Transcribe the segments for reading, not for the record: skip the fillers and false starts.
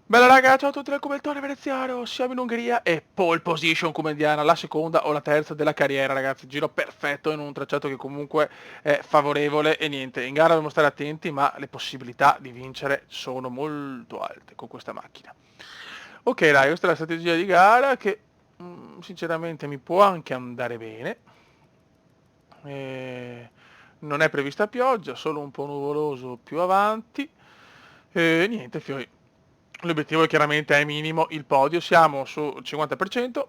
Bella raga, ciao a tutti dal Commentore veneziano, siamo in Ungheria e pole position come indiana, la seconda o la terza della carriera ragazzi, giro perfetto in un tracciato che comunque è favorevole e niente, in gara dobbiamo stare attenti ma le possibilità di vincere sono molto alte con questa macchina. Ok raga, questa è la strategia di gara che sinceramente mi può anche andare bene. Eh, Non è prevista pioggia, solo un po' nuvoloso più avanti. E niente, fiori. L'obiettivo chiaramente è minimo il podio, siamo sul 50%,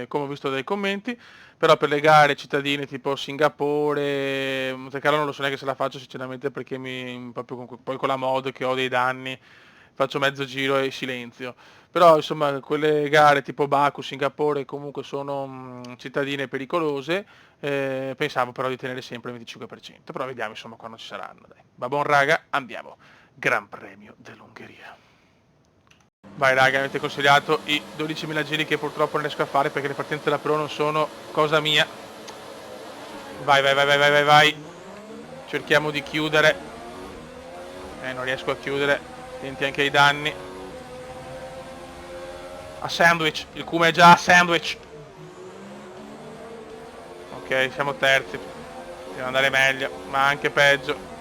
come ho visto dai commenti, però per le gare cittadine tipo Singapore, Monte Carlo non lo so neanche se la faccio sinceramente perché proprio poi con la mod che ho dei danni faccio mezzo giro e silenzio. Però insomma quelle gare tipo Baku, Singapore comunque sono cittadine pericolose, pensavo però di tenere sempre il 25%, però vediamo insomma quando ci saranno. Dai. Va buon raga, andiamo. Gran Premio dell'Ungheria. Vai raga, avete consigliato i 12.000 giri che purtroppo non riesco a fare perché le partenze della Pro non sono cosa mia. Vai, vai, vai, vai, vai, vai, vai. Cerchiamo di chiudere. Non riesco a chiudere. Attenti anche ai danni. A sandwich, il Kuma è già a sandwich. Ok, siamo terzi. Dobbiamo andare meglio, ma anche peggio.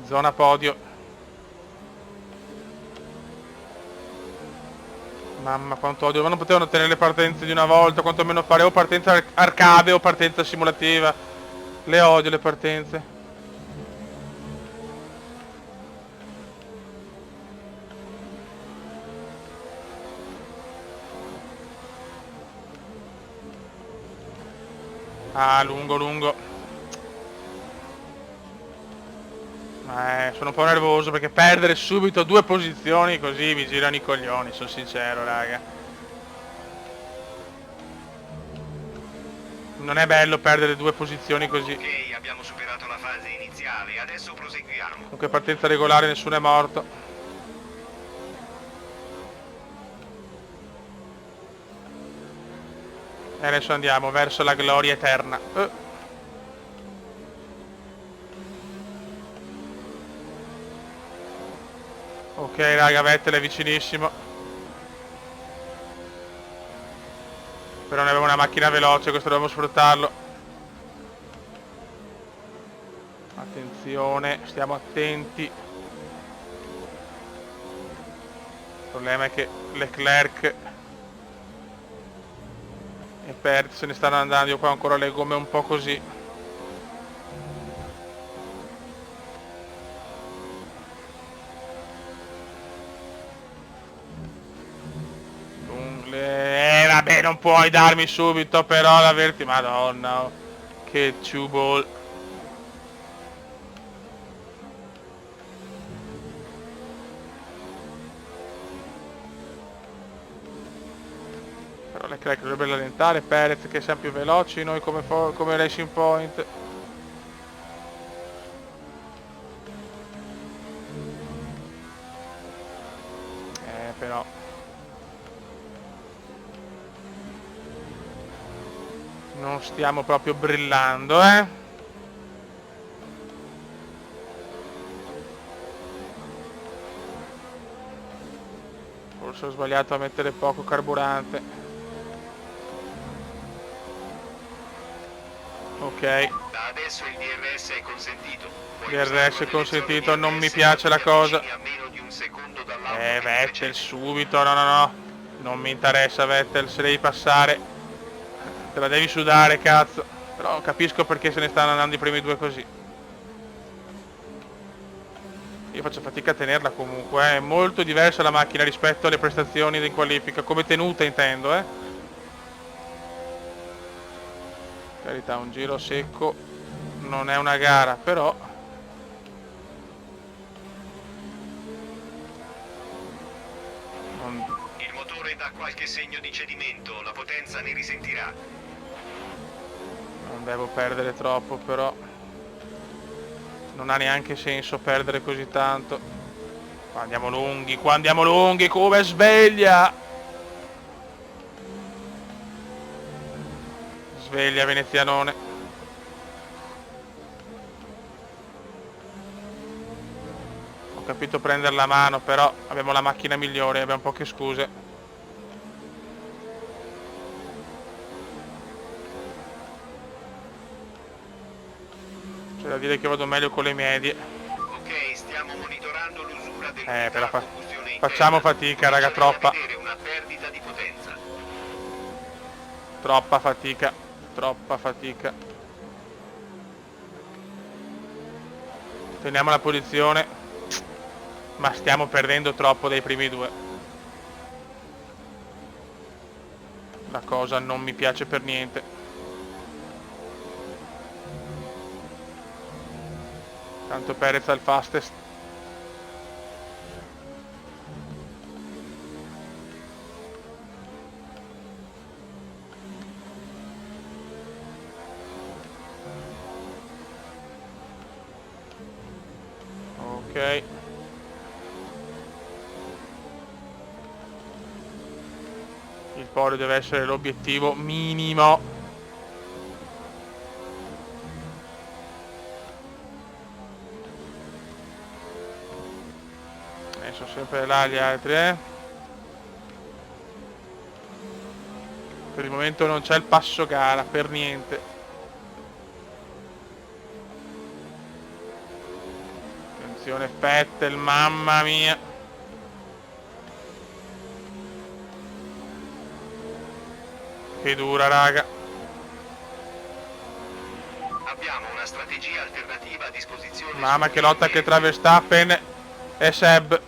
Zona podio. Mamma quanto odio, ma non potevano tenere le partenze di una volta, quantomeno fare o partenza arcade o partenza simulativa. Le odio le partenze. Ah, lungo, lungo. Sono un po' nervoso perché perdere subito 2 posizioni così mi girano i coglioni, sono sincero, raga. Non è bello perdere 2 posizioni così. Ok, abbiamo superato la fase iniziale, adesso proseguiamo. Comunque partenza regolare, nessuno è morto. E adesso andiamo verso la gloria eterna. Ok raga, Vettel è vicinissimo. Però noi abbiamo una macchina veloce, questo dobbiamo sfruttarlo. Attenzione, stiamo attenti. Il problema è che Leclerc e Perez se ne stanno andando, io qua ho ancora le gomme un po' così. Vabbè, non puoi darmi subito però l'averti. Madonna, oh, che two ball. Però Leclerc dovrebbe rallentare, Perez che siamo più veloci, noi come Racing Point. Però non stiamo proprio brillando, Forse ho sbagliato a mettere poco carburante. Ok, Da adesso il DRS è consentito. Puoi usarlo DRS nelle zone consentito, non mi DRS piace quando la ti cosa. avvicini a meno di un secondo dall'auto che ti Vettel precede. subito, no no no. Non mi interessa Vettel, se devi passare te la devi sudare cazzo. Però capisco perché se ne stanno andando i primi due così. Io faccio fatica a tenerla comunque, è molto diversa la macchina rispetto alle prestazioni in qualifica, come tenuta intendo, Per carità, un giro secco non è una gara, però non, Il motore dà qualche segno di cedimento, la potenza ne risentirà. non devo perdere troppo, però non ha neanche senso perdere così tanto. Qua andiamo lunghi, come sveglia! Sveglia venezianone. Ho capito prendere la mano, però abbiamo la macchina migliore, abbiamo poche scuse. C'è da dire che vado meglio con le medie. Ok, stiamo monitorando l'usura Però dell'unità a combustione facciamo interna. fatica, raga, Comincerei a troppa. vedere una perdita di potenza. Troppa fatica. Troppa fatica. Teniamo la posizione. Ma stiamo perdendo troppo dai primi due. La cosa non mi piace per niente. Tanto Perez al fastest. Ok. Il podio deve essere l'obiettivo minimo. Sono sempre là gli altri, Per il momento non c'è il passo gara, per niente. Attenzione Vettel, mamma mia. Che dura, raga. Abbiamo una strategia alternativa a disposizione. Mamma che lotta che tra Verstappen e Seb.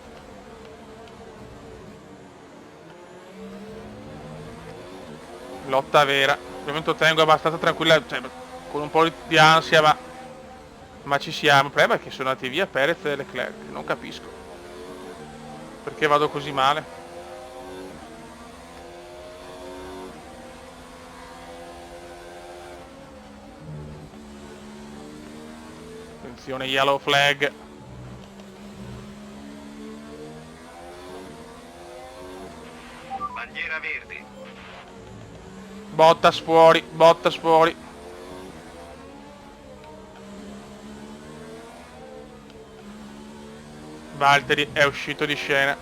Lotta vera. Al momento tengo abbastanza tranquilla, cioè, con un po' di ansia, ma ci siamo. Il problema è che sono andati via Perez e Leclerc. Non capisco perché vado così male. Attenzione, yellow flag. Bandiera verde. Bottas fuori, Bottas fuori. Valtteri è uscito di scena.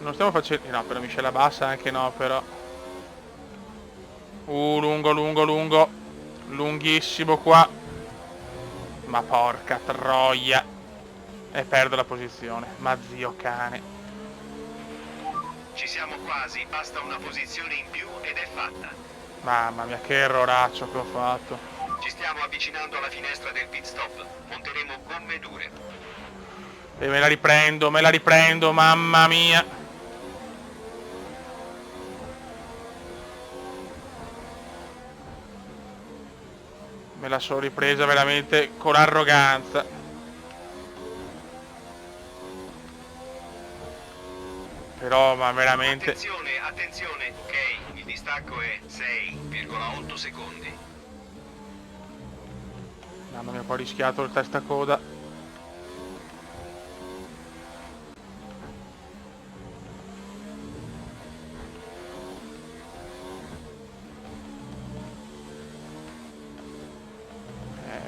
Non stiamo facendo... No, però miscela bassa anche no, però. Lungo, lungo, lungo. Lunghissimo qua. Ma porca troia. E perdo la posizione. Ma zio cane. Ci siamo quasi, basta una posizione in più ed è fatta. Mamma mia, che erroraccio che ho fatto. Ci stiamo avvicinando alla finestra del pit stop. Monteremo gomme dure. E me la riprendo, mamma mia. Me la sono ripresa veramente con arroganza. Però, ma veramente... Attenzione, attenzione. Ok, il distacco è 6,8 secondi. Mamma mia, poi ho rischiato il testacoda.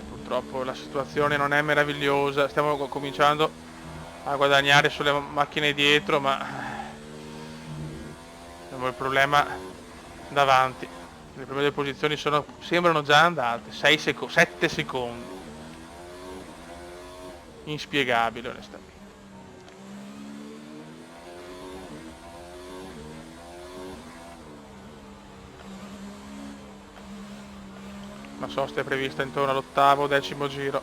Purtroppo la situazione non è meravigliosa. Stiamo cominciando a guadagnare sulle macchine dietro, ma abbiamo il problema davanti. Le prime due posizioni sembrano già andate. 7 secondi. Inspiegabile, onestamente. La sosta è prevista intorno all'8º, 10° giro.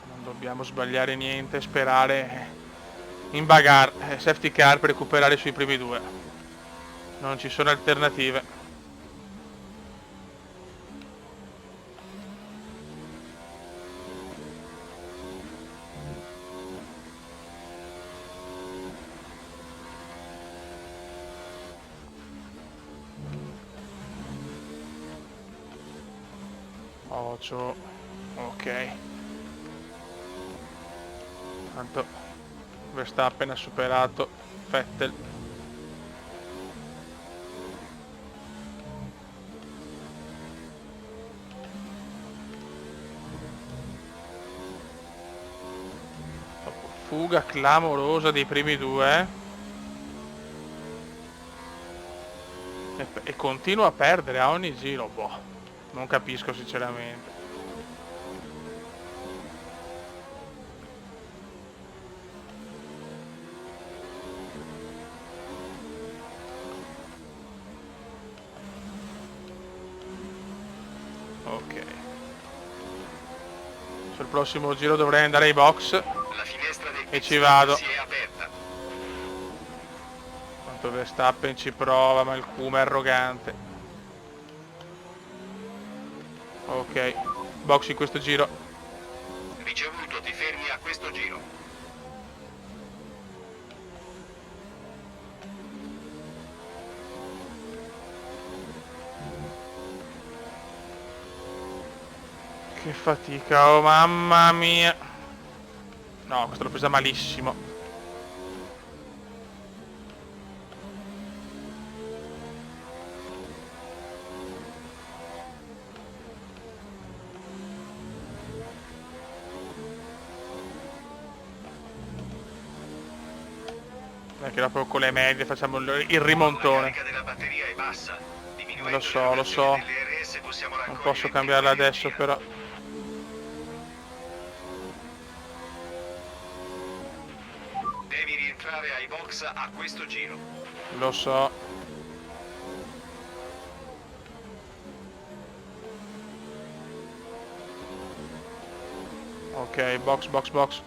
Non dobbiamo sbagliare niente, sperare in bagarre, safety car per recuperare sui primi due. Non ci sono alternative. Ocio. Ok. Tanto Verstappen ha superato Vettel. Fuga clamorosa dei primi due. E continua a perdere a ogni giro. Boh, non capisco sinceramente. Ok. Sul prossimo giro dovrei andare ai box. La finestra dei E pit ci stop vado. si è aperta. Tanto Verstappen ci prova, ma il Kuma è arrogante. Ok. Box in questo giro. Ricevuto, ti fermi a questo giro. Che fatica, oh mamma mia. No, questo l'ho presa malissimo. Che dopo con le medie facciamo il La rimontone. carica della batteria è bassa. Diminuendo Lo so, le lo so. rotazioni dell'RS possiamo Non raccogliere posso più cambiarla adesso energia. però. Devi rientrare ai box a questo giro. Lo so. Ok, box, box, box.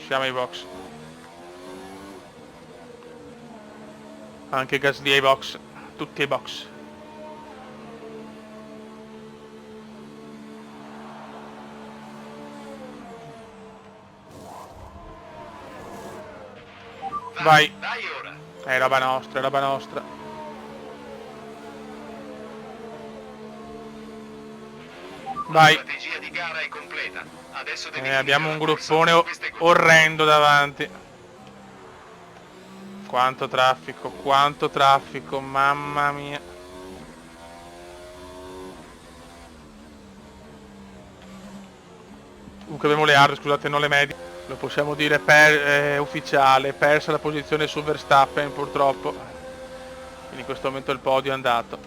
Siamo ai box. Anche Gasly ai box. Tutti ai box. Vai. Dai ora. È roba nostra, è roba nostra. Vai. La strategia di gara è completa. Adesso devi Abbiamo un vincere la corsa gruppone su queste gocce. orrendo davanti. Quanto traffico, mamma mia. Comunque abbiamo le hard, scusate, non le medie. Lo possiamo dire ufficiale, persa la posizione su Verstappen purtroppo. Quindi in questo momento il podio è andato.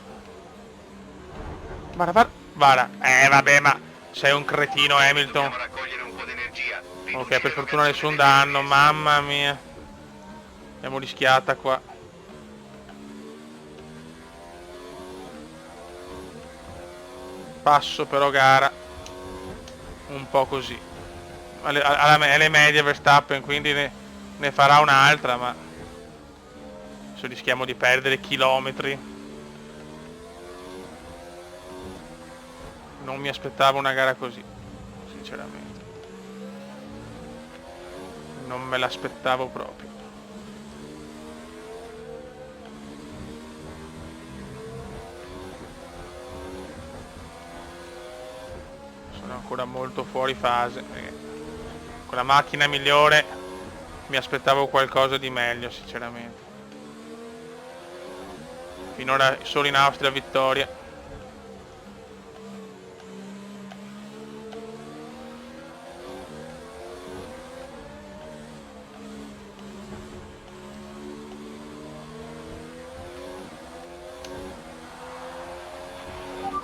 Vara. Vabbè, ma sei un cretino Hamilton. Dobbiamo raccogliere un po' di energia. Ok, per fortuna nessun danno, mamma mia. Abbiamo rischiata qua. Passo però gara. Un po' così. Alle medie Verstappen, quindi ne farà un'altra, ma se rischiamo di perdere chilometri. Non mi aspettavo una gara così, sinceramente. Non me l'aspettavo proprio. Sono ancora molto fuori fase. Con la macchina migliore mi aspettavo qualcosa di meglio, sinceramente. Finora solo in Austria vittoria.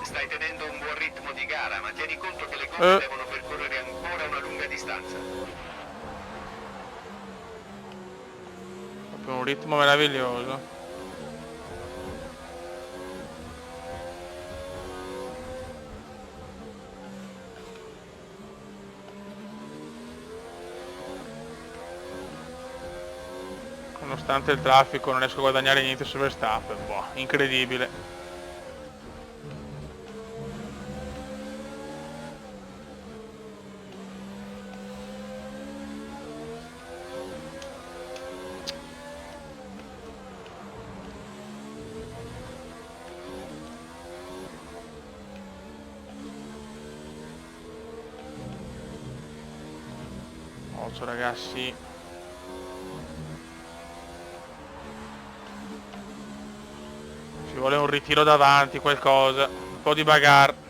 Stai tenendo un buon ritmo di gara, ma tieni conto che le gomme devono percorrere ancora una lunga distanza. Proprio un ritmo meraviglioso. Nonostante il traffico non riesco a guadagnare niente su Verstappen. Boh, incredibile. socio, ragazzi. Ci vuole un ritiro davanti, qualcosa. Un po' di bagarre.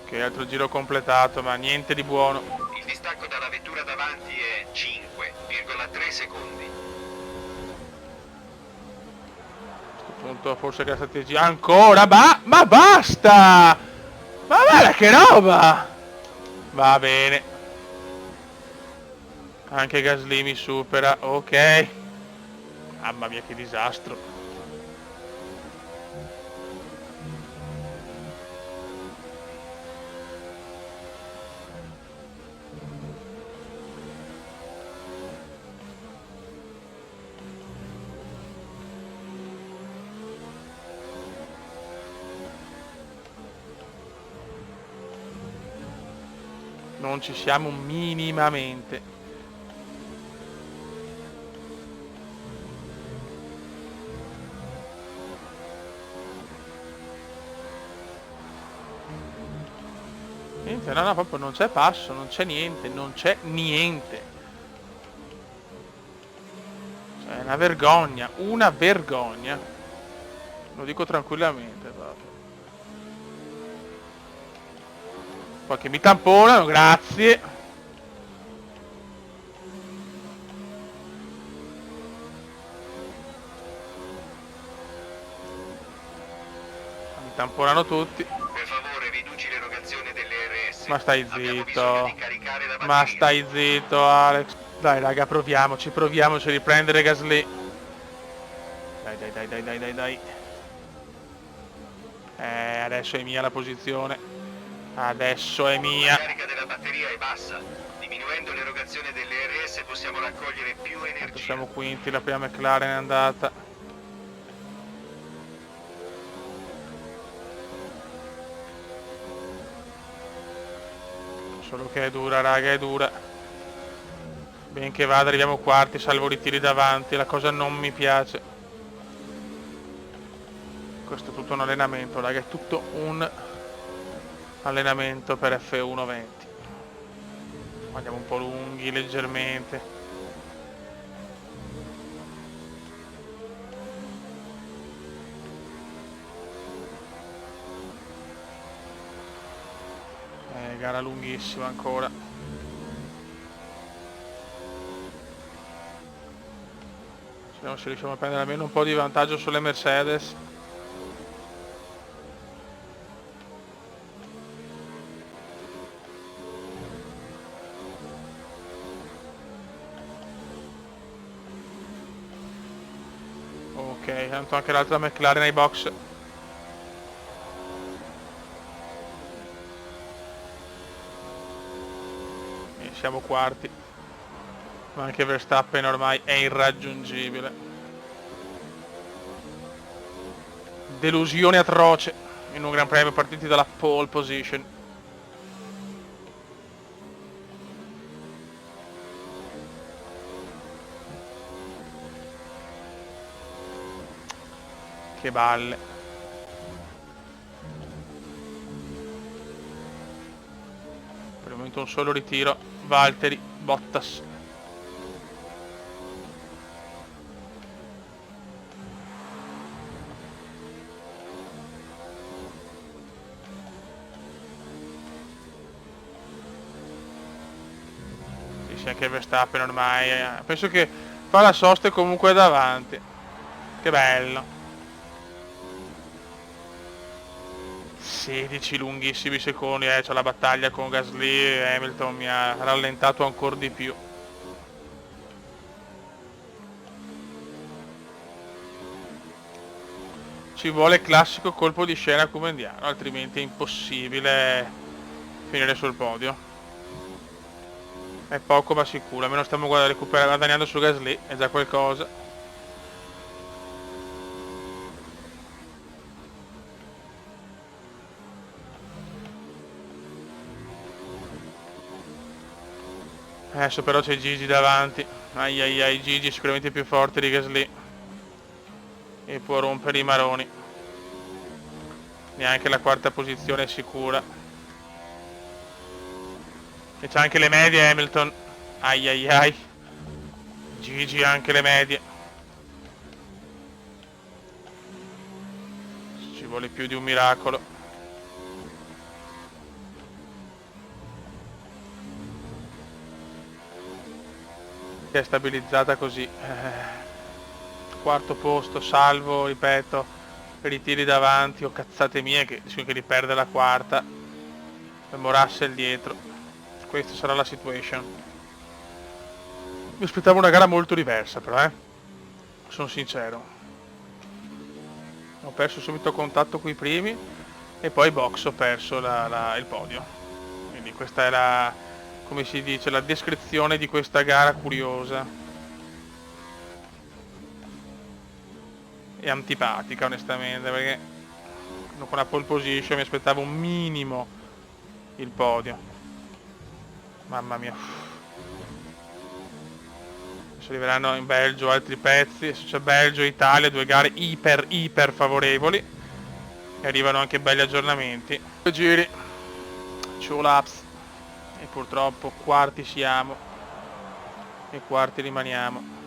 Ok, altro giro completato, ma niente di buono. Il distacco dalla vettura davanti è 5,3 secondi. A questo punto forse che la strategia... Ancora? Ma basta! Ma guarda che roba! Va bene. Anche Gasly mi supera, ok. Mamma mia che disastro. Non ci siamo minimamente. Niente, no, proprio non c'è passo, non c'è niente, non c'è niente. Cioè, è una vergogna, una vergogna. Lo dico tranquillamente proprio. Poi che mi tamponano, grazie. Mi tamponano tutti. Per favore riduci l'erogazione delle RS. Ma stai Abbiamo bisogno zitto. di caricare la Ma batteria. stai zitto, Alex. Dai, raga, proviamoci a riprendere Gasly. Dai. Adesso è mia la posizione. Adesso è La mia. carica della batteria è bassa. Diminuendo l'erogazione delle RS possiamo raccogliere più energia. Siamo quinti, la prima McLaren è andata. Solo che è dura, raga, è dura. Ben che vada, arriviamo quarti, salvo ritiri davanti. La cosa non mi piace. Questo è tutto un allenamento, raga, è tutto un allenamento per F1 20. Andiamo un po' lunghi, leggermente. Gara lunghissima ancora. Vediamo se riusciamo a prendere almeno un po' di vantaggio sulle Mercedes. Ok, tanto anche l'altra McLaren ai box. E siamo quarti. Ma anche Verstappen ormai è irraggiungibile. Delusione atroce in un Gran Premio partiti dalla pole position. Che balle. Per il momento un solo ritiro. Valtteri, Bottas. Sì, anche Verstappen ormai. Penso che fa la sosta e comunque è davanti. Che bello. 16 lunghissimi secondi, c'è la battaglia con Gasly e Hamilton mi ha rallentato ancora di più. Ci vuole classico colpo di scena come indiano, altrimenti è impossibile finire sul podio. È poco ma sicuro, almeno stiamo guadagnando su Gasly, è già qualcosa. Adesso però c'è Gigi davanti. Ai ai ai, Gigi è sicuramente più forte di Gasly e può rompere i maroni. Neanche la quarta posizione è sicura. E c'ha anche le medie Hamilton. Ai ai ai. Gigi ha anche le medie. Ci vuole più di un miracolo. Che è stabilizzata così. Quarto posto, salvo, ripeto, per i tiri davanti o cazzate mie che li perde la quarta. Abbiamo Russell dietro. Questa sarà la situation. Mi aspettavo una gara molto diversa però, sono sincero. Ho perso subito contatto con i primi e poi box ho perso il podio. Quindi questa è la, come si dice, la descrizione di questa gara curiosa e antipatica onestamente, perché con la pole position mi aspettavo un minimo il podio. Mamma mia. Adesso arriveranno in Belgio altri pezzi. Adesso c'è Belgio e Italia, due gare iper favorevoli e arrivano anche belli aggiornamenti. Due giri, 2 laps e purtroppo quarti siamo e quarti rimaniamo.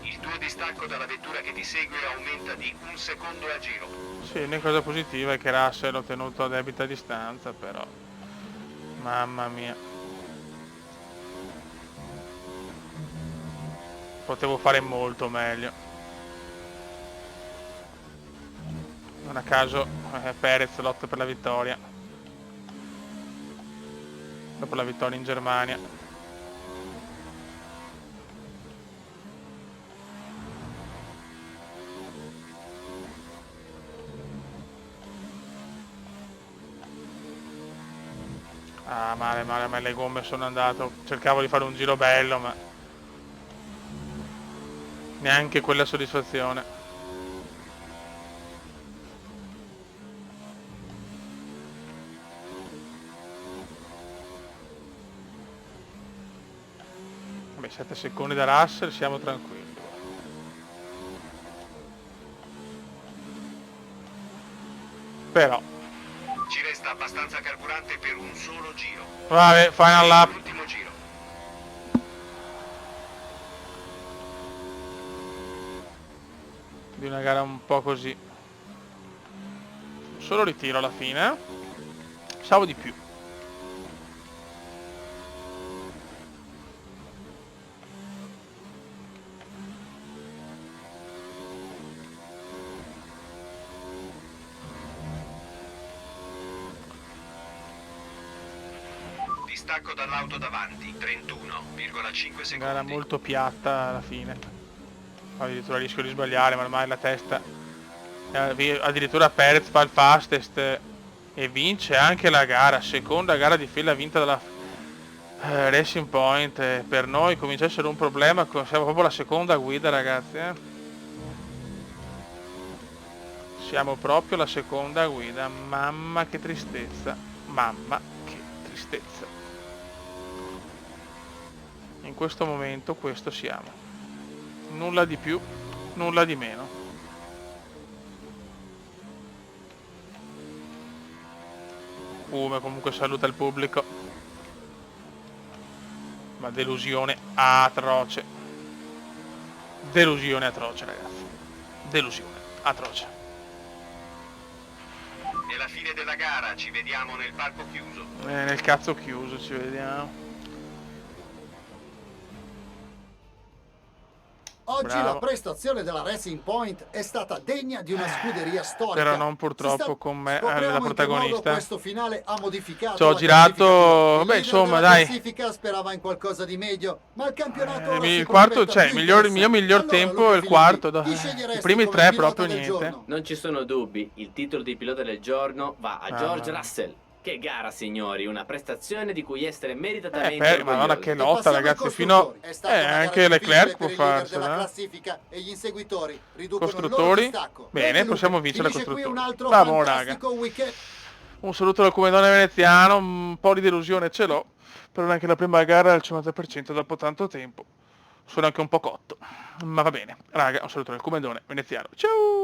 Il tuo distacco dalla vettura che ti segue aumenta di 1 secondo a giro. Sì, l'unica cosa positiva è che Russell l'ho tenuto a debita distanza, però mamma mia, potevo fare molto meglio. Non a caso Perez lotta per la vittoria dopo la vittoria in Germania. Ah, male, ma le gomme sono andato. Cercavo di fare un giro bello, ma neanche quella soddisfazione. Vabbè, 7 secondi da Russell, siamo tranquilli. Però Ci resta abbastanza carburante per un solo giro. vabbè, final lap. L'ultimo giro. Di una gara un po' così. Solo ritiro alla fine. Pensavo di più. Distacco dall'auto davanti, 31,5 secondi. Gara molto piatta alla fine. Addirittura rischio di sbagliare, ma ormai la testa. Addirittura Perez fa il fastest e vince anche la gara. Seconda gara di fila vinta dalla Racing Point. Per noi comincia a essere un problema. Siamo proprio la seconda guida, ragazzi. Siamo proprio la seconda guida. Mamma che tristezza. Mamma che tristezza. In questo momento questo siamo. Nulla di più, nulla di meno. Ma comunque saluta il pubblico. Ma delusione atroce. Delusione atroce, ragazzi. Delusione atroce. È la fine della gara, ci vediamo nel palco chiuso. Nel cazzo chiuso ci vediamo. Oggi Bravo. la prestazione della Racing Point è stata degna di una scuderia storica. Però non purtroppo con me, la protagonista. Questo finale ha modificato. Ci ho la girato, classifica. Il beh, leader insomma, della dai. classifica sperava in qualcosa di meglio, ma il campionato ora Il si quarto, completa cioè, più il in mio miglior allora, tempo Luca è il quarto. Filippi, chi I sceglieresti primi come tre pilota proprio del niente. giorno? Non ci sono dubbi, il titolo di pilota del giorno va a George Russell. Che gara, signori, una prestazione di cui essere meritatamente Madonna, che orgogliosi. lotta, Passiamo ai ragazzi, costruttori. È stata una gara anche Leclerc difficile può per il leader farsela. della classifica e gli inseguitori riducono il loro Costruttori, distacco. bene, Luca, possiamo vincere la finisce qui costruttori. un altro Bravo, raga. fantastico weekend. Un saluto dal Comendone veneziano, un po' di delusione ce l'ho, però neanche la prima gara al 50% dopo tanto tempo. Sono anche un po' cotto, ma va bene. Raga, un saluto dal Comendone veneziano. Ciao!